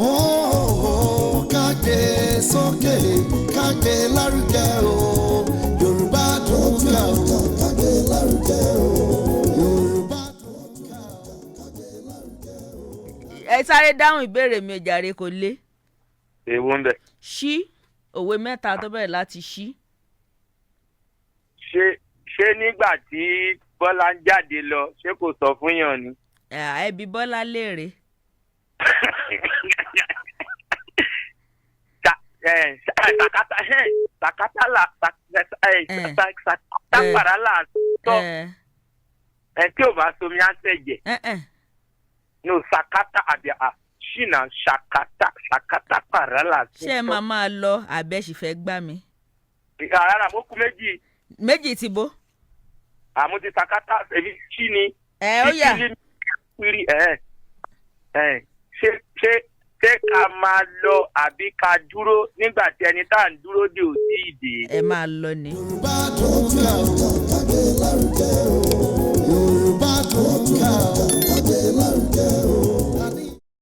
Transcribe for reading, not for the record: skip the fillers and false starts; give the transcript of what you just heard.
Oh, kágbé sókè, kágbé lárugẹ o. Yorùbá dùn ká o, kágbé lárugẹ o. Yorùbá dùn ká o, kágbé lárugẹ o. ẹ sáré dáhùn ìbéèrè mi jàre kò lé. èwo ń bẹ. ṣí òwe mẹ́ta tó bẹ̀rẹ̀ láti ṣí. ṣé nígbà tí Bọ́lá ń jáde lọ ṣé kò sọ fún yàn ni. ẹbí Bọ́lá léèrè. sàkátà là tọ́ ẹ tí ò bá somi á sẹ̀jẹ̀ no sàkátà àbí ṣìnà sàkátà pàrà là tọ́. ṣé ẹ máa lọ àbẹ́sì fẹ́ gbá mi. rárá mo kú méjì. méjì ti bó. àmọ́ ti sàkátà ẹbí ṣí ni. ó yá. ṣé ká máa lọ àbí ká dúró nígbà tí ẹni tá à ń dúró dè ò sí ìdè. ẹ máa lọ ni. Yorùbá dùn ká o, kágbé lárugẹ o.